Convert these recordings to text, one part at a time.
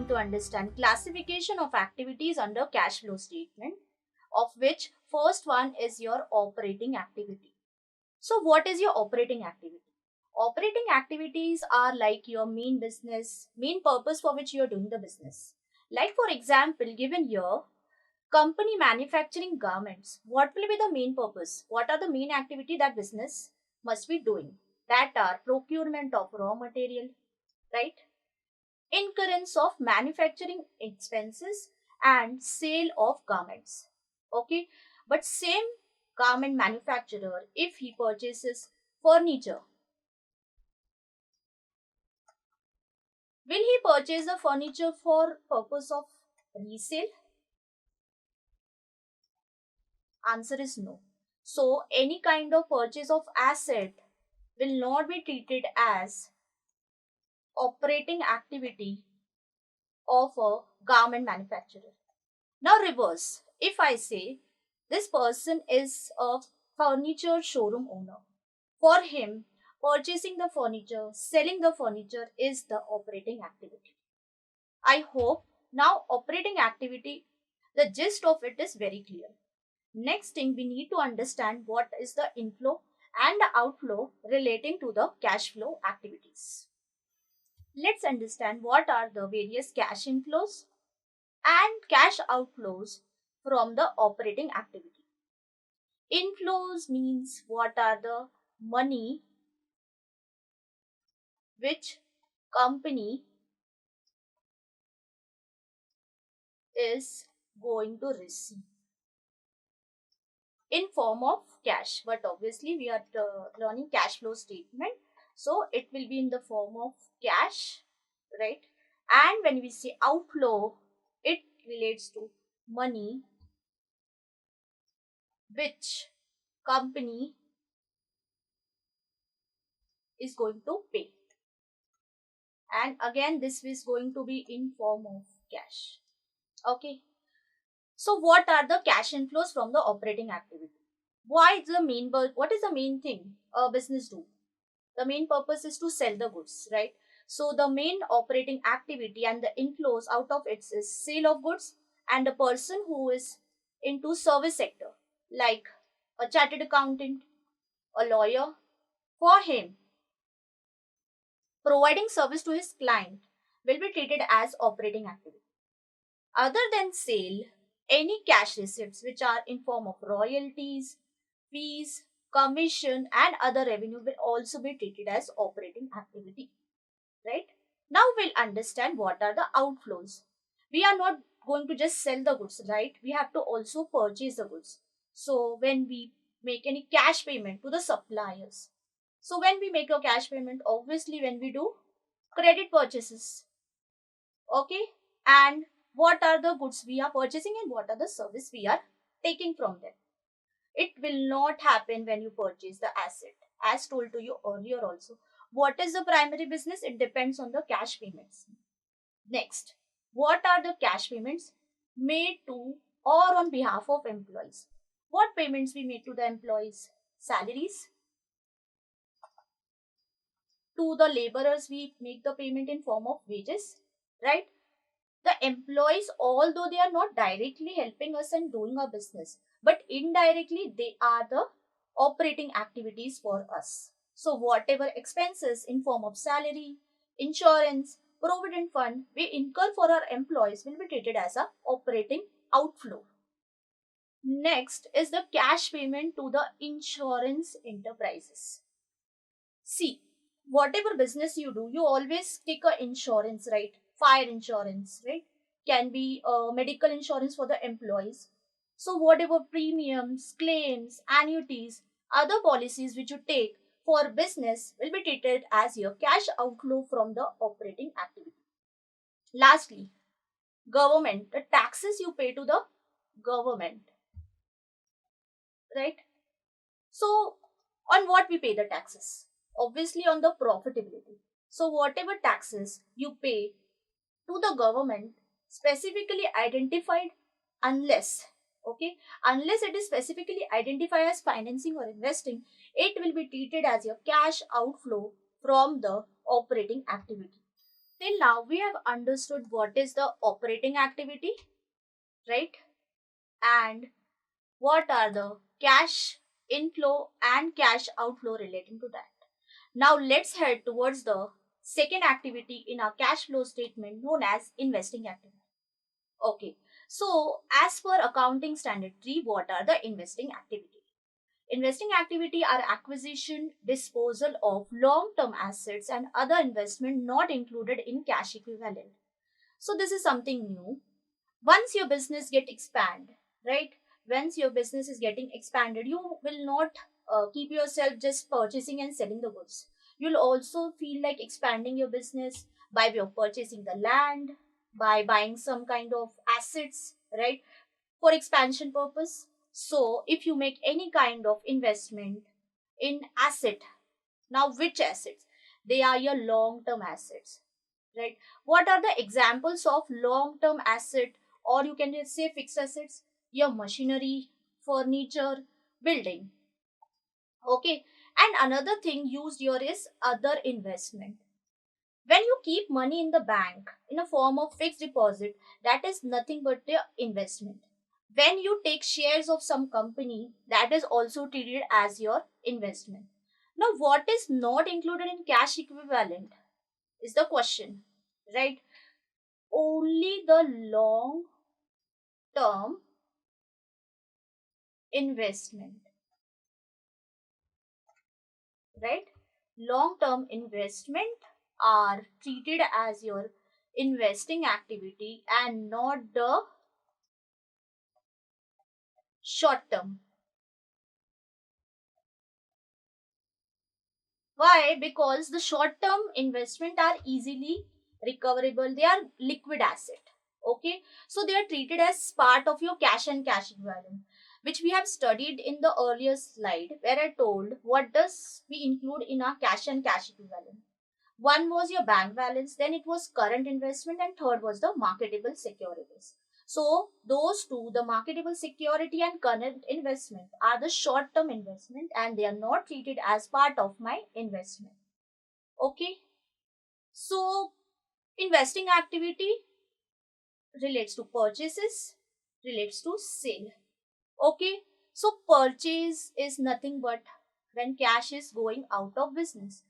going to understand classification of activities under cash flow statement, of which first one is your operating activity. So what is your operating activity? Operating activities are like your main business, main purpose for which you are doing the business. Like for example, given here, company manufacturing garments. What will be the main purpose? What are the main activity that business must be doing? That are procurement of raw material, right? Incurrence of manufacturing expenses and sale of garments. Okay, but same garment manufacturer, if he purchases furniture, will he purchase the furniture for purpose of resale? Answer is no. So any kind of purchase of asset will not be treated as operating activity of a garment manufacturer. Now reverse. If I say this person is a furniture showroom owner, for him purchasing the furniture, selling the furniture is the operating activity. I hope now operating activity, the gist of it is very clear. Next thing, we need to understand what is the inflow and outflow relating to the cash flow activities. Let's understand what are the various cash inflows and cash outflows from the operating activity. Inflows means what are the money which company is going to receive in form of cash, but obviously we are learning cash flow statement, so it will be in the form of cash, right? And when we say outflow, it relates to money which company is going to pay, and again this is going to be in form of cash. Okay, so what are the cash inflows from the operating activity? What is the main thing a business do? The main purpose is to sell the goods, right? So the main operating activity and the inflows out of it is sale of goods, and a person who is into service sector, like a chartered accountant, a lawyer, for him providing service to his client will be treated as operating activity. Other than sale, any cash receipts which are in form of royalties, fees, commission and other revenue will also be treated as operating activity, right? Now we'll understand what are the outflows. We are not going to just sell the goods, right? We have to also purchase the goods. So when we make any cash payment to the suppliers, so when we make a cash payment, obviously when we do credit purchases, okay, and what are the goods we are purchasing and what are the service we are taking from them. It will not happen when you purchase the asset. As told to you earlier also, what is the primary business? It depends on the cash payments. Next, what are the cash payments made to or on behalf of employees? What payments we made to the employees? Salaries. To the laborers we make the payment in form of wages, right? The employees, although they are not directly helping us and doing our business, but indirectly they are the operating activities for us. So whatever expenses in form of salary, insurance, provident fund we incur for our employees will be treated as a operating outflow. Next is the cash payment to the insurance enterprises. See, whatever business you do, you always take a insurance, right? Fire insurance, right? Can be medical insurance for the employees. So whatever premiums, claims, annuities, other policies which you take for business will be treated as your cash outflow from the operating activity. Lastly, government, the taxes you pay to the government, right? So on what we pay the taxes? Obviously on the profitability. So whatever taxes you pay to the government specifically identified, unless, okay, unless it is specifically identified as financing or investing, it will be treated as your cash outflow from the operating activity. Till now, we have understood what is the operating activity, right? And what are the cash inflow and cash outflow relating to that. Now, let's head towards the second activity in our cash flow statement known as investing activity. Okay, so as per accounting standard 3, what are the investing activity? Investing activity are acquisition, disposal of long-term assets and other investment not included in cash equivalent. So this is something new. Once your business get expand, right? Once your business is getting expanded, you will not keep yourself just purchasing and selling the goods. You'll also feel like expanding your business by way of purchasing the land, by buying some kind of assets, right? For expansion purpose. So if you make any kind of investment in asset, now which assets? They are your long term assets, right? What are the examples of long term asset, or you can just say fixed assets? Your machinery, furniture, building. Okay. And another thing used here is other investment. When you keep money in the bank in a form of fixed deposit, that is nothing but the investment. When you take shares of some company, that is also treated as your investment. Now, what is not included in cash equivalent is the question, right? Only the long term investment, right? Long term investment are treated as your investing activity and not the short term. Why? Because the short term investment are easily recoverable. They are liquid asset. Okay. So they are treated as part of your cash and cash equivalent, which we have studied in the earlier slide where I told what does we include in our cash and cash equivalent. One was your bank balance, then it was current investment, and third was the marketable securities. So those two, the marketable security and current investment, are the short term investment and they are not treated as part of my investment. Okay. So investing activity relates to purchases, relates to sale. Okay. So purchase is nothing but when cash is going out of business.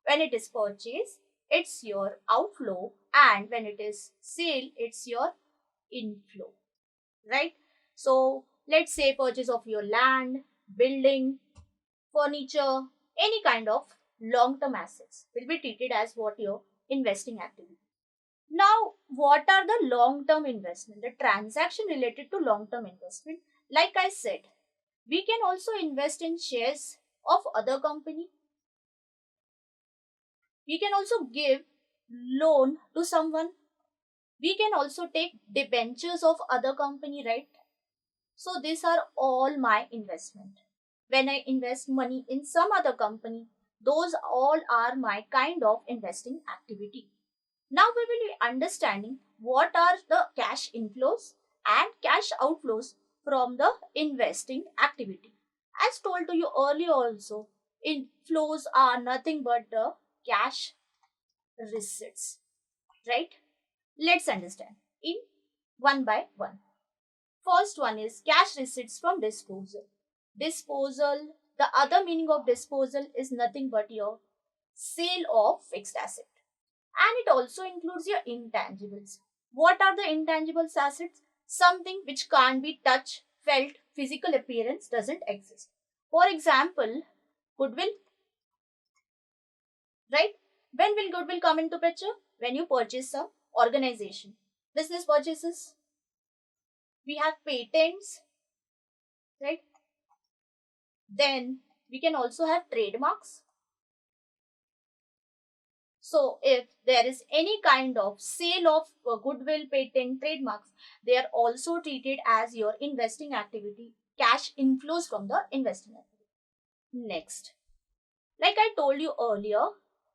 When it is purchase, it's your outflow, and when it is sale, it's your inflow, right? So let's say purchase of your land, building, furniture, any kind of long term assets will be treated as what your investing activity. Now, what are the long term investment? The transaction related to long term investment, like I said, we can also invest in shares of other company. We can also give loan to someone. We can also take debentures of other company, right? So these are all my investment. When I invest money in some other company, those all are my kind of investing activity. Now we will be understanding what are the cash inflows and cash outflows from the investing activity. As told to you earlier also, inflows are nothing but the cash receipts, right? Let's understand in one by one. First one is cash receipts from disposal. Disposal, the other meaning of disposal is nothing but your sale of fixed asset. And it also includes your intangibles. What are the intangibles assets? Something which can't be touched, felt, physical appearance doesn't exist. For example, goodwill, right? When will goodwill come into picture? When you purchase some organization. Business purchases, we have patents, right? Then we can also have trademarks. So if there is any kind of sale of goodwill, patent, trademarks, they are also treated as your investing activity, cash inflows from the investing activity. Next, like I told you earlier,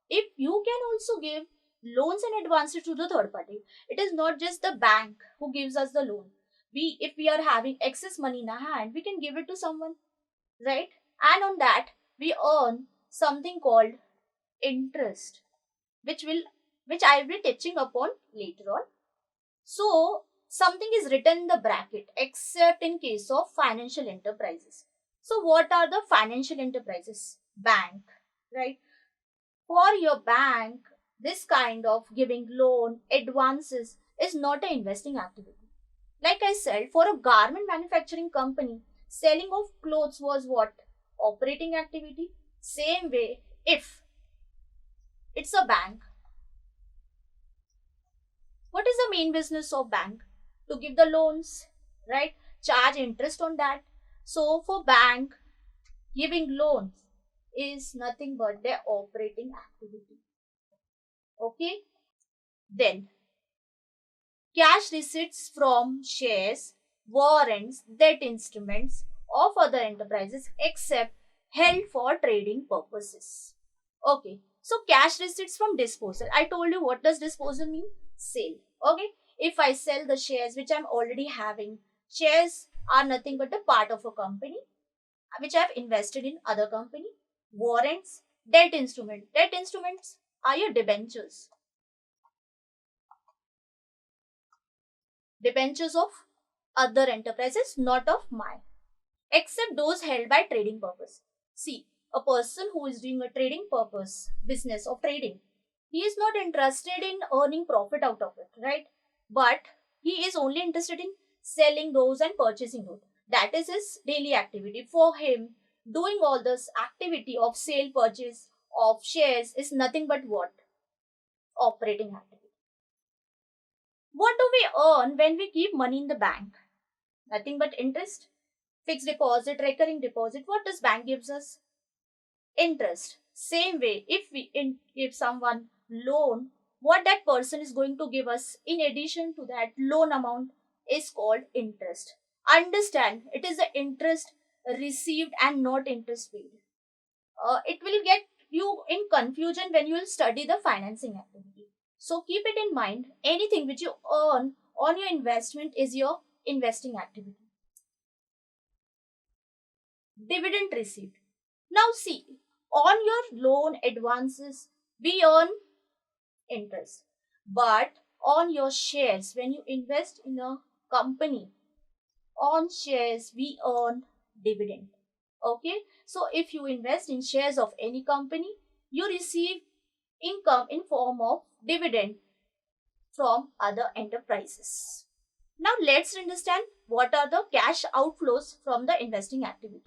if you can also give loans and advances to the third party, it is not just the bank who gives us the loan. If we are having excess money in our hand, we can give it to someone, right? And on that, we earn something called interest, which will which I will be touching upon later on. So, something is written in the bracket except in case of financial enterprises. So, what are the financial enterprises? Bank, right? For your bank, this kind of giving loan, advances is not an investing activity. Like I said, for a garment manufacturing company, selling of clothes was what? Operating activity. Same way, if it's a bank, what is the main business of bank? To give the loans, right? Charge interest on that. So for bank, giving loans is nothing but their operating activity. Okay? Then cash receipts from shares, warrants, debt instruments of other enterprises except held for trading purposes. Okay, so cash receipts from disposal. I told you what does disposal mean? Sale. Okay, if I sell the shares which I'm already having, shares are nothing but a part of a company which I've invested in other company. Warrants, debt instrument. Debt instruments are your debentures. Debentures of other enterprises, not of mine, except those held by trading purpose. See, a person who is doing a trading purpose business of trading, he is not interested in earning profit out of it, right? But he is only interested in selling those and purchasing those. That is his daily activity. For him, doing all this activity of sale purchase of shares is nothing but what? Operating activity. What do we earn when we keep money in the bank? Nothing but interest. Fixed deposit, recurring deposit. What does bank gives us? Interest. Same way, if we give someone loan, what that person is going to give us in addition to that loan amount is called interest. Understand, it is the interest received and not interest paid. It will get you in confusion when you will study the financing activity. So keep it in mind, anything which you earn on your investment is your investing activity. Dividend received. Now see, on your loan advances, we earn interest. But on your shares, when you invest in a company, on shares, we earn dividend. Okay, so if you invest in shares of any company, you receive income in form of dividend from other enterprises. Now let's understand what are the cash outflows from the investing activity.